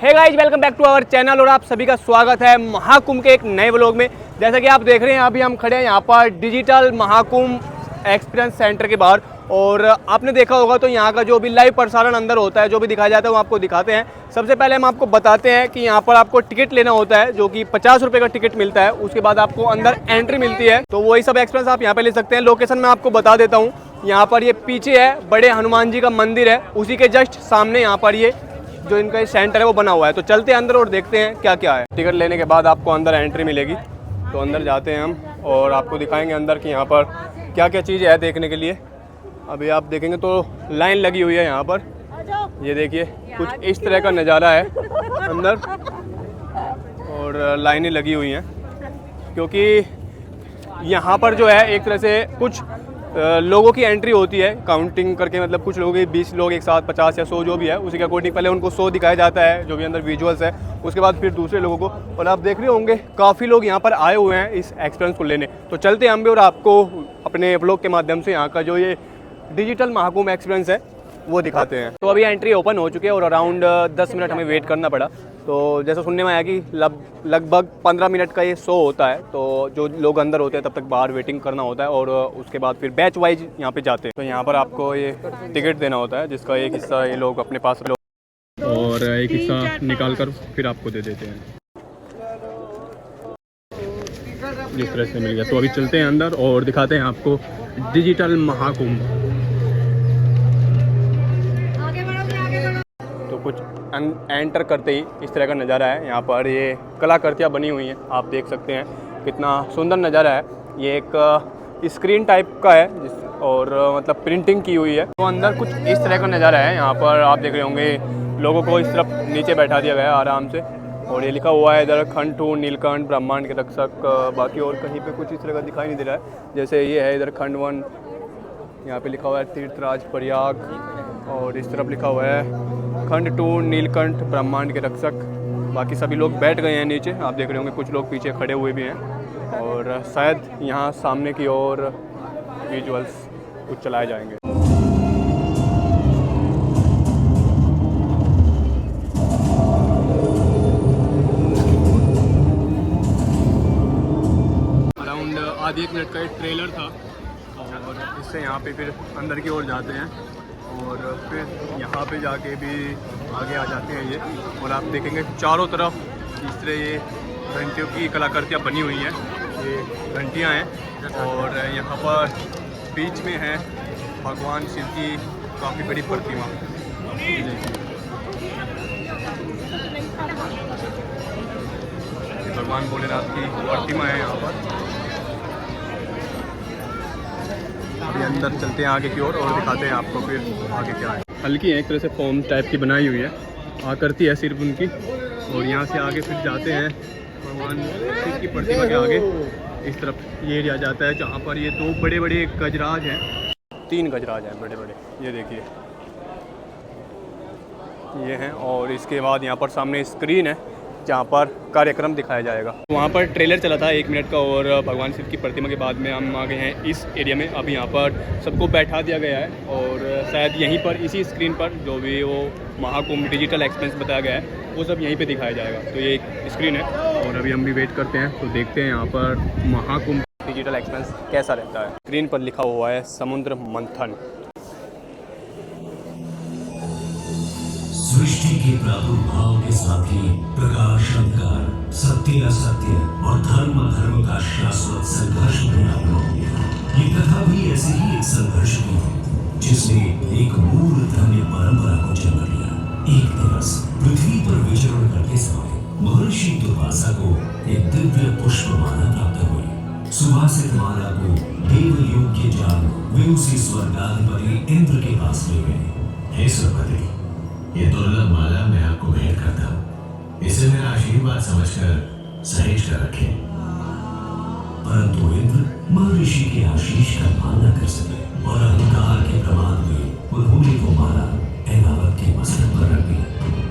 Hey guys, welcome back to our channel और आप सभी का स्वागत है महाकुंभ के एक नए व्लॉग में। जैसा कि आप देख रहे हैं अभी हम खड़े हैं यहाँ पर डिजिटल महाकुंभ एक्सपीरियंस सेंटर के बाहर। और आपने देखा होगा तो यहाँ का जो भी लाइव प्रसारण अंदर होता है, जो भी दिखाया जाता है वो आपको दिखाते हैं। सबसे पहले हम आपको बताते हैं कि यहाँ पर आपको टिकट लेना होता है, जो कि 50 रुपये का टिकट मिलता है। उसके बाद आपको अंदर एंट्री मिलती है, तो वही सब एक्सपीरियंस आप यहाँ पे ले सकते हैं। लोकेशन मैं आपको बता देता हूँ, यहाँ पर ये पीछे है बड़े हनुमान जी का मंदिर है, उसी के जस्ट सामने यहाँ पर ये जो इनका सेंटर है वो बना हुआ है। तो चलते हैं अंदर और देखते हैं क्या क्या है। टिकट लेने के बाद आपको अंदर एंट्री मिलेगी, तो अंदर जाते हैं हम और आपको दिखाएंगे अंदर की यहाँ पर क्या क्या चीज़ है देखने के लिए। अभी आप देखेंगे तो लाइन लगी हुई है यहाँ पर, ये देखिए कुछ इस तरह का नज़ारा है अंदर, और लाइनें लगी हुई हैं क्योंकि यहाँ पर जो है एक तरह से कुछ लोगों की एंट्री होती है काउंटिंग करके, मतलब कुछ लोगों की 20 लोग एक साथ 50 या 100 जो भी है उसी के अकॉर्डिंग पहले उनको 100 दिखाया जाता है जो भी अंदर विजुअल्स है, उसके बाद फिर दूसरे लोगों को। और आप देख रहे होंगे काफ़ी लोग यहाँ पर आए हुए हैं इस एक्सपीरियंस को लेने। तो चलते हैं हम भी और आपको अपने व्लॉग के माध्यम से यहाँ का जो ये डिजिटल महाकुंभ एक्सपीरियंस है वो दिखाते हैं। तो अभी एंट्री ओपन हो चुकी है और अराउंड 10 मिनट हमें वेट करना पड़ा। तो जैसा सुनने में आया कि लगभग 15 मिनट का ये शो होता है, तो जो लोग अंदर होते हैं तब तक बाहर वेटिंग करना होता है और उसके बाद फिर बैच वाइज यहाँ पे जाते हैं। तो यहाँ पर आपको ये टिकट देना होता है, जिसका एक हिस्सा ये लोग अपने पास और एक हिस्सा निकाल कर फिर आपको दे देते हैं। जिस तरह से मिल गया। तो अभी चलते हैं अंदर और दिखाते हैं आपको डिजिटल महाकुंभ। तो कुछ एंटर करते ही इस तरह का नज़ारा है। यहाँ पर ये कलाकृतियाँ बनी हुई हैं, आप देख सकते हैं कितना सुंदर नज़ारा है। ये एक स्क्रीन टाइप का है और मतलब प्रिंटिंग की हुई है। तो अंदर कुछ इस तरह का नज़ारा है। यहाँ पर आप देख रहे होंगे लोगों को इस तरफ नीचे बैठा दिया गया है आराम से, और ये लिखा हुआ है इधर खंड 2 नीलकंठ ब्रह्मांड के रक्षक। बाकी और कहीं पे कुछ इस तरह का दिखाई नहीं दे रहा है। जैसे ये है इधर खंड 1, यहाँ पे लिखा हुआ है तीर्थराज प्रयाग, और इस तरफ लिखा हुआ है खंड 2 नीलकंठ ब्रह्मांड के रक्षक। बाकी सभी लोग बैठ गए हैं नीचे, आप देख रहे होंगे कुछ लोग पीछे खड़े हुए भी हैं, और शायद यहाँ सामने की ओर विजुअल्स कुछ चलाए जाएंगे। अराउंड आधी एक मिनट का एक ट्रेलर था, और इससे यहाँ पे फिर अंदर की ओर जाते हैं और फिर यहाँ पे जाके भी आगे आ जाते हैं ये। और आप देखेंगे चारों तरफ इस तरह ये घंटियों की कलाकृतियाँ बनी हुई हैं, ये घंटियाँ हैं। और यहाँ पर बीच में है भगवान शिव की काफ़ी बड़ी प्रतिमा, भगवान भोलेनाथ की प्रतिमा है यहाँ पर। अभी अंदर चलते हैं आगे की ओर और दिखाते हैं आपको फिर आगे क्या है। हल्की है, एक तरह से फॉर्म टाइप की बनाई हुई है, आकृति है सिर्फ उनकी। और यहाँ से आगे फिर जाते हैं भगवान शिव की प्रतिमा के आगे। इस तरफ ये एरिया जाता है जहाँ पर ये 2 बड़े बड़े गजराज हैं, 3 गजराज हैं बड़े बड़े, ये देखिए ये हैं। और इसके बाद यहाँ पर सामने स्क्रीन है जहाँ पर कार्यक्रम दिखाया जाएगा। वहाँ पर ट्रेलर चला था 1 मिनट का, और भगवान शिव की प्रतिमा के बाद में हम आ गए हैं इस एरिया में। अभी यहाँ पर सबको बैठा दिया गया है, और शायद यहीं पर इसी स्क्रीन पर जो भी वो महाकुंभ डिजिटल एक्सपीरियंस बताया गया है वो सब यहीं पे दिखाया जाएगा। तो ये एक स्क्रीन है और अभी हम भी वेट करते हैं, तो देखते हैं यहाँ पर महाकुंभ डिजिटल एक्सपीरियंस कैसा रहता है। स्क्रीन पर लिखा हुआ है समुद्र मंथन। सृष्टि के प्रादुर्भाव के साथ ही प्रकाश अंधकार, सत्य असत्य और धर्म अधर्म का शाश्वत संघर्ष प्रारंभ हो गया। ये कथा भी ऐसे ही एक संघर्ष की है, जिसने एक मूल धन्य परंपरा को जन्म लिया। एक दिवस पृथ्वी पर विचरण करते समय महर्षि दुर्वासा को एक दिव्य पुष्पमाला प्राप्त हुई। सुवासित माला को देवयोग के जान वे उसी स्वर्गाधिपति इंद्र के पास ले गए। हे सुरपति, ये दुर्लभ माला मैं आपको भेंट करता हूँ, इसे मेरा आशीर्वाद समझकर सहेज कर रखें। परंतु इंद्र महर्षि के आशीष का मान न कर सके और अहंकार के प्रमाद में उन्होंने वो माला ऐरावत के मस्तक पर रख दी।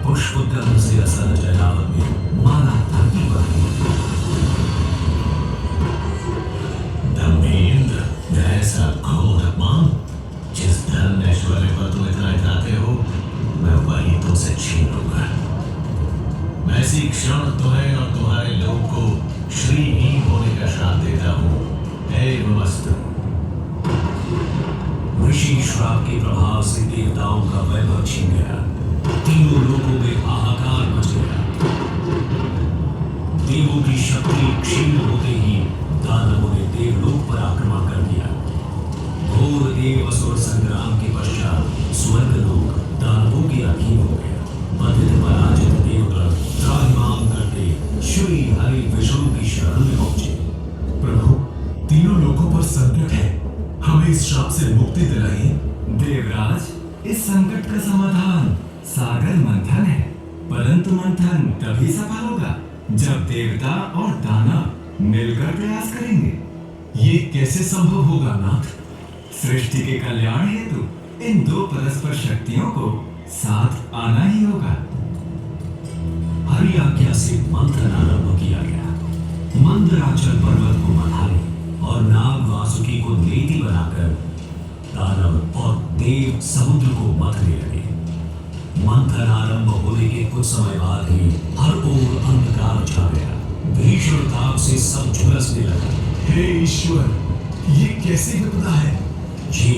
पुष्प गंध से असर ऐरावत में माला धरती पर गिरी। दम्भी इंद्र, ऐसा घोर अपमान, जिस धन ऐश्वर्य पर तुम इतना इतराते हो मैं वही तुमसे छीन लूंगा। इसी क्षण तुम्हें और तुम्हारे लोग को श्रीहीन होने का श्राप देता हूँ। एवमस्तु। ऋषि श्राप के प्रभाव से देवताओं का वैभव छिन गया। तीनों लोगों में हाहाकार मच गया। देवों की शक्ति क्षीण होते ही दानवों ने देवलोक पर आक्रमण कर दिया। घोर देव असुर संग्राम के पश्चात स्वर्गलोक दानवों के अधीन हो गया। पतित पराजित देवगण त्राहिमाम करते श्री हरि विष्णु की शरण में पहुंचे। प्रभु, तीनों लोगों पर संकट है, हमें इस श्राप से मुक्ति दिलाइए। देवराज, इस संकट का समाधान सागर मंथन है, परंतु मंथन तभी सफल होगा जब देवता और दानव मिलकर प्रयास करेंगे। ये कैसे संभव होगा नाथ? सृष्टि के कल्याण हेतु इन दो परस्पर शक्तियों को साथ आना ही होगा। हरि आज्ञा से मंथन आरंभ किया गया। मंदराचल पर्वत को मथाने और नाग वासुकी को नेति बनाकर दानव और देव समुद्र को मथने लगे। मंथन आरंभ होने के कुछ समय बाद ही हर ओर अंधकार छा गया। भीषण ताप से सब झुलसने लगा। हे ईश्वर, ये कैसी विपदा है? ये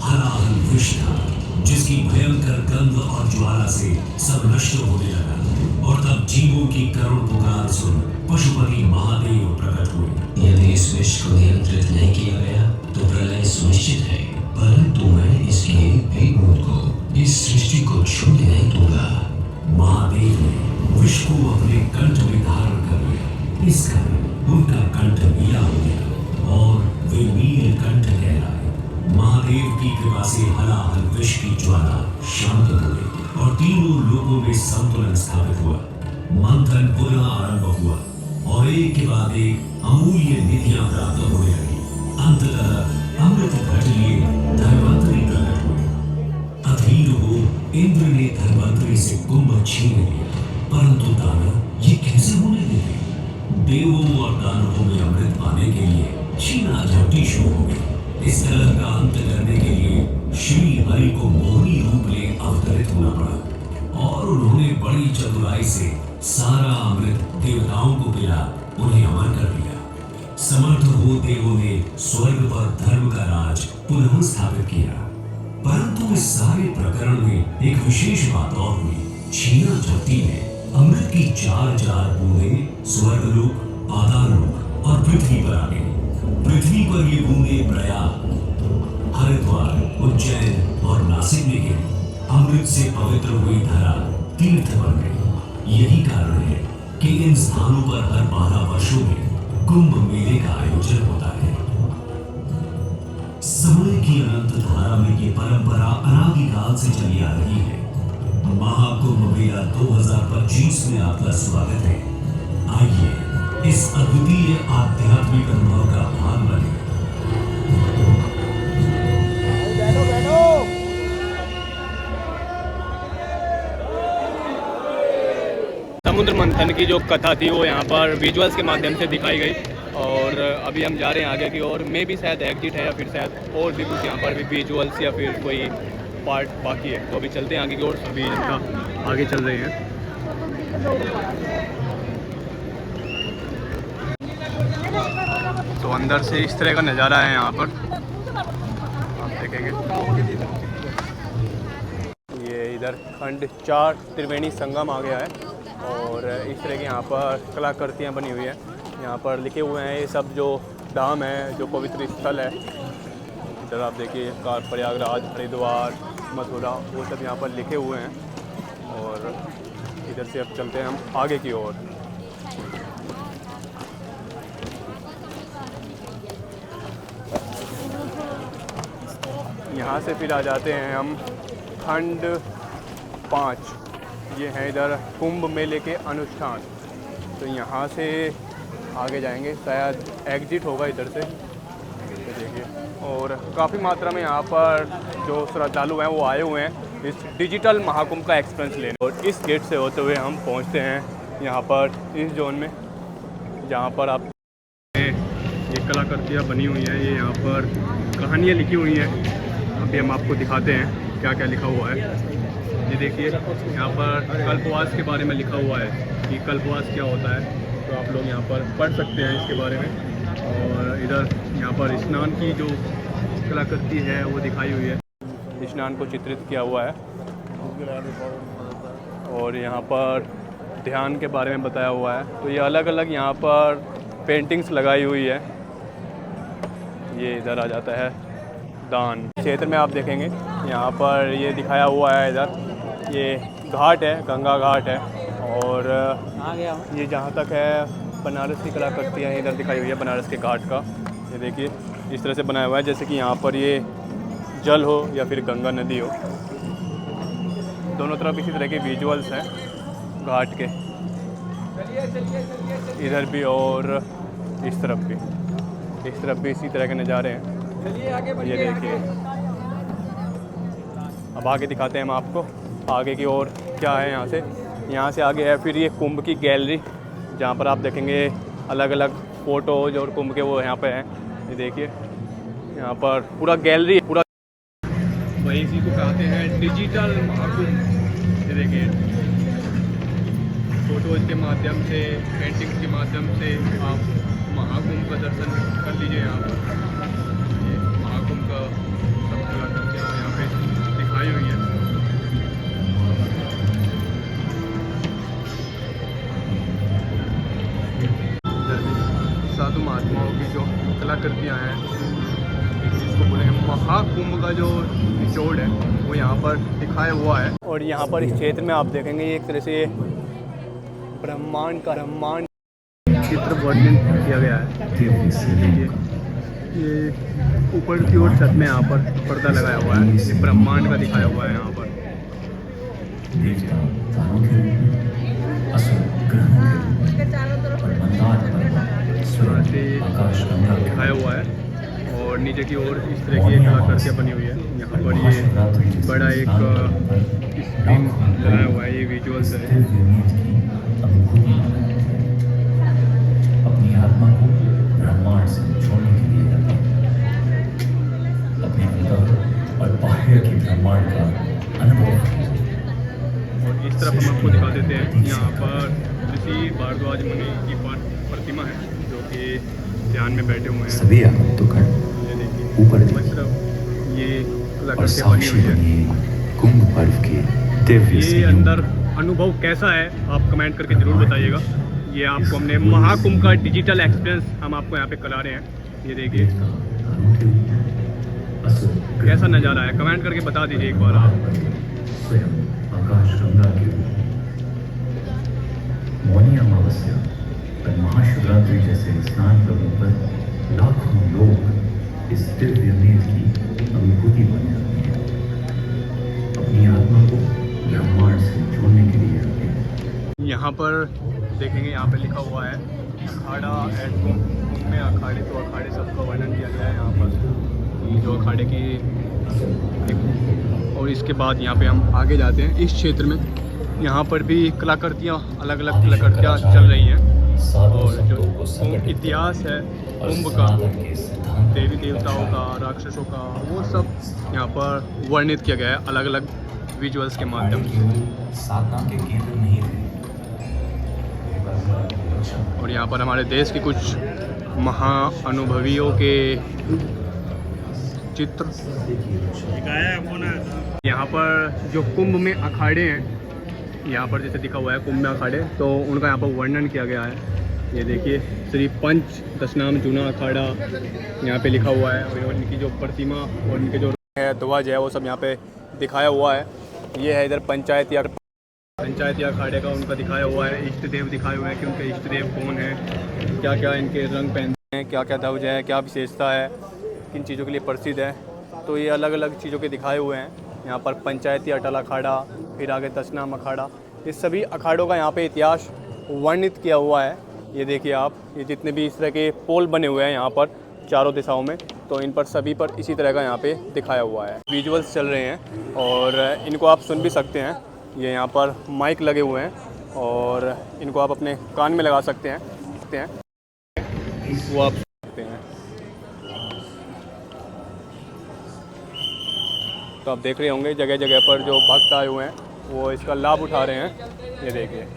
हलाहल विष था, जिसकी भयंकर गंध और ज्वाला से सब नष्ट होने लगा। और तब जीवों की करुण पुकार सुन पशुपति महादेव प्रकट हुए। यदि इस विष को नियंत्रित नहीं किया गया तो प्रलय सुनिश्चित है, परंतु मैं इसके एक बूंद को, इस सृष्टि को छूने नहीं दूंगा। महादेव ने विष को अपने कंठ में धारण कर लिया। इस कारण उनका कंठ नीला हो गया और वे नीलकंठ कहलाए। महादेव की कृपा से हलाहल विष की ज्वाला शांत हो गई और तीनों लोगों में संतुलन स्थापित हुआ। मंथन पुनः आरंभ हुआ और एक के बाद एक अमूल्य निधियां प्राप्त होने लगी। अंततः अमृत घट लिए धन्वंतरी प्रकट हुए। अधीर हो इंद्र ने धन्वंतरी से कुंभ छीन लिया, परंतु दानव ये कैसे होने लगे? देवों और दानवों में अमृत पाने के लिए छीना झपटी शुरू हो गई। इस कलह का अंत करने के लिए श्री हरि को मोहनी रूप ले अवतरित होना पड़ा और उन्होंने बड़ी चतुराई से सारा अमृत देवताओं को पिला उन्हें अमर कर दिया। समर्थ हो देवों ने स्वर्ग पर धर्म का राज पुनः स्थापित किया। परंतु इस सारे प्रकरण में एक विशेष बात और हुई। छीना झपटी में अमृत की 4 बूंदें स्वर्गलोक, पाताललोक और पृथ्वी पर आ गई। पृथ्वी पर ये बूंदें प्रयाग, हरिद्वार, उज्जैन और नासिक में गिरी। अमृत से पवित्र हुई धरा तीर्थ बन गई। यही कारण है कि इन स्थानों पर हर 12 वर्षों में कुंभ मेले का आयोजन होता है। समय की अनंत धारा में ये परंपरा अनादिकाल से चली आ रही है। महाकुंभ मेला 2025 में आपका स्वागत है। आइए इस अद्वितीय आध्यात्मिक अनुभव का भाग बने। समुद्र मंथन की जो कथा थी वो यहाँ पर विजुअल्स के माध्यम से दिखाई गई और अभी हम जा रहे हैं आगे की ओर। में भी शायद एग्जिट है या फिर शायद और भी कुछ यहाँ पर भी विजुअल्स या फिर कोई पार्ट बाकी है। तो अभी चलते हैं आगे की ओर। अभी इनका आगे चल रहे हैं। तो अंदर से इस तरह का नज़ारा है यहाँ पर, आप देखेंगे। ये इधर खंड 4 त्रिवेणी संगम आ गया है और इस तरह की यहाँ पर कलाकृतियाँ बनी हुई हैं। यहाँ पर लिखे हुए हैं ये सब जो धाम है, जो पवित्र स्थल है। इधर आप देखिए प्रयागराज, हरिद्वार, मथुरा, वो सब यहाँ पर लिखे हुए हैं। और इधर से अब चलते हैं हम आगे की ओर। यहाँ से फिर आ जाते हैं हम खंड 5। ये है इधर कुंभ मेले के अनुष्ठान। तो यहाँ से आगे जाएंगे, शायद एग्जिट होगा इधर से, तो देखिए। और काफ़ी मात्रा में यहाँ पर जो श्रद्धालु हैं वो आए हुए हैं इस डिजिटल महाकुंभ का एक्सपीरियंस लेने। और इस गेट से होते हुए हम पहुँचते हैं यहाँ पर इस जोन में, जहाँ पर आप ये कलाकृतियाँ बनी हुई हैं। ये यहाँ पर कहानियाँ लिखी हुई हैं। अभी हम आपको दिखाते हैं क्या क्या लिखा हुआ है। देखिए यहाँ पर कल्पवास के बारे में लिखा हुआ है कि कल्पवास क्या होता है, तो आप लोग यहाँ पर पढ़ सकते हैं इसके बारे में। और इधर यहाँ पर स्नान की जो कलाकृति है वो दिखाई हुई है, स्नान को चित्रित किया हुआ है। और यहाँ पर ध्यान के बारे में बताया हुआ है। तो ये अलग अलग यहाँ पर पेंटिंग्स लगाई हुई है। ये इधर आ जाता है दान क्षेत्र में, आप देखेंगे यहाँ पर ये दिखाया हुआ है। इधर ये घाट है, गंगा घाट है। और ये जहाँ तक है बनारस की कलाकृतियाँ इधर दिखाई हुई है, बनारस के घाट का। ये देखिए इस तरह से बनाया हुआ है जैसे कि यहाँ पर ये जल हो या फिर गंगा नदी हो। दोनों तरफ इसी तरह के विजुअल्स हैं घाट के, इधर भी और इस तरफ भी इसी तरह के नज़ारे हैं। ये देखिए, अब आगे दिखाते हैं हम आपको आगे की ओर क्या है। यहाँ से आगे है फिर ये कुंभ की गैलरी, जहाँ पर आप देखेंगे अलग अलग फ़ोटोज और कुंभ के वो यहाँ पे हैं। ये देखिए यहाँ पर पूरा गैलरी पूरा, वही इसी को कहते हैं डिजिटल महाकुंभ। ये देखिए फ़ोटोज़ के माध्यम से, पेंटिंग्स के माध्यम से आप महाकुंभ का दर्शन कर लीजिए। यहाँ पर ये महाकुंभ का सब कलाकृतियाँ यहाँ पे दिखाई हुई है। साधु महात्माओं की जो कलाकृतियाँ हैं, इसको बोले महाकुंभ का जो निचोड़ है वो यहाँ पर दिखाया हुआ है। और यहाँ पर इस क्षेत्र में आप देखेंगे एक तरह से ब्रह्मांड चित्र वर्णन किया गया है। ये ऊपर की ओर छत में यहाँ पर पर्दा लगाया हुआ है, ये ब्रह्मांड का दिखाया हुआ है। यहाँ पर दिखाया हुआ है। और नीचे की ओर इस तरह की एक कलाकृतियाँ बनी हुई है। यहाँ पर ये बड़ा एक स्क्रीन लगाया हुआ है, ये विजुअल्स है। अपनी आत्मा को ब्रह्मांड से छोड़ने के लिए अपने अंदर और बाहर के ब्रह्मांड का अनुभव। और इस तरफ हम आपको दिखा देते हैं, यहाँ पर ऋषि भारद्वाज मुनि की प्रतिमा है जो कि ध्यान में बैठे हुए हैं। सभी आगंतुकगण ऊपर ये कलाकृतियाँ बनी हुई है। कुंभ पर्व के दिव्य ये अंदर अनुभव कैसा है आप कमेंट करके ज़रूर बताइएगा। ये आपको हमने महाकुंभ का डिजिटल एक्सपीरियंस हम आपको यहाँ पे करा रहे हैं। ये देखिए कैसा नज़ारा है, कमेंट करके बता दीजिए एक बार आप। स्वयं आकाशगंगा के मौनी अमावस्या और महाशिवरात्रि जैसे स्नान पर्वों पर लाखों लोग इस दिव्य मेल की अनुभूति बन जाते हैं। अपनी आत्मा को ब्रह्मांड से जोड़ने के लिए आते हैं। यहाँ पर देखेंगे, यहाँ पे लिखा हुआ है अखाड़ा एंड कुंभ में अखाड़े, तो अखाड़े सबका वर्णन किया गया है यहाँ पर, ये जो अखाड़े की। और इसके बाद यहाँ पे हम आगे जाते हैं इस क्षेत्र में। यहाँ पर भी कलाकृतियाँ, अलग अलग कलाकृतियाँ चल रही हैं। और जो इतिहास है कुंभ का, देवी देवताओं का, राक्षसों का, वो सब यहाँ पर वर्णित किया गया है अलग अलग विजुअल्स के माध्यम से। साधना के केंद्र नहीं थे। और यहाँ पर हमारे देश के कुछ महाअनुभवियों के चित्र यहाँ पर जो कुंभ में अखाड़े हैं, यहाँ पर जैसे दिखा हुआ है कुंभ में अखाड़े, तो उनका यहाँ पर वर्णन किया गया है। ये देखिए श्री पंच दशनाम जूना अखाड़ा यहाँ पे लिखा हुआ है। और उनकी जो प्रतिमा और उनके जो ध्वज है वो सब यहाँ पे दिखाया हुआ है। ये है इधर पंचायती अखाड़े का उनका दिखाया हुआ है। इष्ट देव दिखाए हुए हैं कि उनके इष्ट देव कौन हैं, क्या क्या इनके रंग पहनते हैं, क्या क्या ध्वज है, क्या विशेषता है, किन चीज़ों के लिए प्रसिद्ध है। तो ये अलग अलग चीज़ों के दिखाए हुए हैं यहाँ पर। पंचायती अटल अखाड़ा, फिर आगे दशनाम अखाड़ा, इस सभी अखाड़ों का यहाँ पे इतिहास वर्णित किया हुआ है। ये देखिए आप, ये जितने भी इस तरह के पोल बने हुए हैं यहाँ पर चारों दिशाओं में, तो इन पर सभी पर इसी तरह का यहाँ पे दिखाया हुआ है। विजुअल्स चल रहे हैं और इनको आप सुन भी सकते हैं। ये यहाँ पर माइक लगे हुए हैं और इनको आप अपने कान में लगा सकते हैं, वो आप सुन सकते हैं। तो आप देख रहे होंगे जगह जगह पर जो भक्त आए हुए हैं वो इसका लाभ उठा रहे हैं। ये देखिए,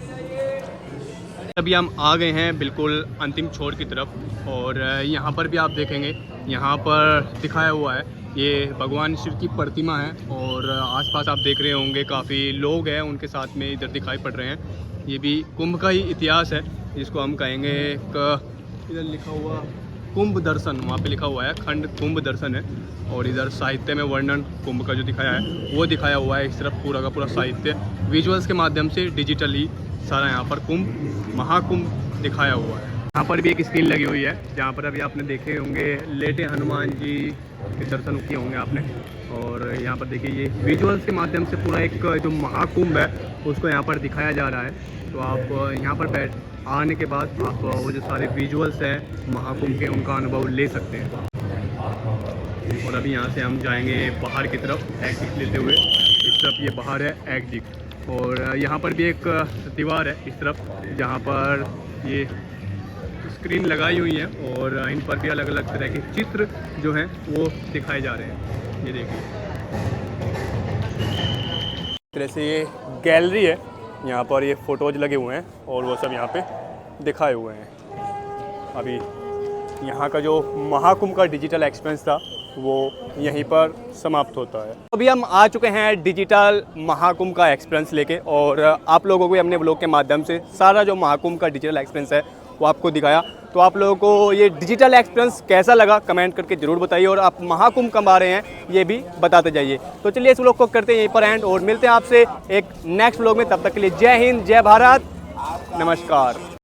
अभी हम आ गए हैं बिल्कुल अंतिम छोर की तरफ और यहाँ पर भी आप देखेंगे, यहाँ पर दिखाया हुआ है ये भगवान शिव की प्रतिमा है और आसपास आप देख रहे होंगे काफ़ी लोग हैं उनके साथ में इधर दिखाई पड़ रहे हैं। ये भी कुंभ का ही इतिहास है जिसको हम कहेंगे। एक इधर लिखा हुआ कुंभ दर्शन, वहाँ पे लिखा हुआ है खंड कुंभ दर्शन है और इधर साहित्य में वर्णन कुंभ का जो दिखाया है वो दिखाया हुआ है। इस तरफ पूरा का पूरा साहित्य विजुअल्स के माध्यम से डिजिटली सारा यहाँ पर कुंभ महाकुंभ दिखाया हुआ है। यहाँ पर भी एक स्क्रीन लगी हुई है जहाँ पर अभी आपने देखे होंगे लेटे हनुमान जी के दर्शन किए होंगे आपने और यहाँ पर देखिए ये विजुअल्स के माध्यम से पूरा एक जो महाकुंभ है उसको यहाँ पर दिखाया जा रहा है। तो आप यहाँ पर आने के बाद आप वो जो सारे विजुअल्स हैं महाकुंभ के उनका अनुभव ले सकते हैं। और अभी यहाँ से हम जाएंगे बाहर की तरफ एग्जिट लेते हुए। इस तरफ ये बाहर है एग्जिट और यहाँ पर भी एक दीवार है इस तरफ जहाँ पर ये स्क्रीन लगाई हुई है और इन पर भी अलग अलग तरह के चित्र जो हैं वो दिखाए जा रहे हैं। ये देखिए, इस तरह से ये गैलरी है, यहाँ पर ये फ़ोटोज़ लगे हुए हैं और वो सब यहाँ पे दिखाए हुए हैं। अभी यहाँ का जो महाकुंभ का डिजिटल एक्सपीरियंस था वो यहीं पर समाप्त होता है। अभी हम आ चुके हैं डिजिटल महाकुंभ का एक्सपीरियंस लेके और आप लोगों को हमने ब्लॉग के माध्यम से सारा जो महाकुंभ का डिजिटल एक्सपीरियंस है वो आपको दिखाया। तो आप लोगों को ये डिजिटल एक्सपीरियंस कैसा लगा कमेंट करके ज़रूर बताइए और आप महाकुंभ कब आ रहे हैं ये भी बताते जाइए। तो चलिए इस व्लॉग को करते हैं यहीं पर एंड और मिलते हैं आपसे एक नेक्स्ट व्लॉग में। तब तक के लिए जय हिंद, जय भारत, नमस्कार।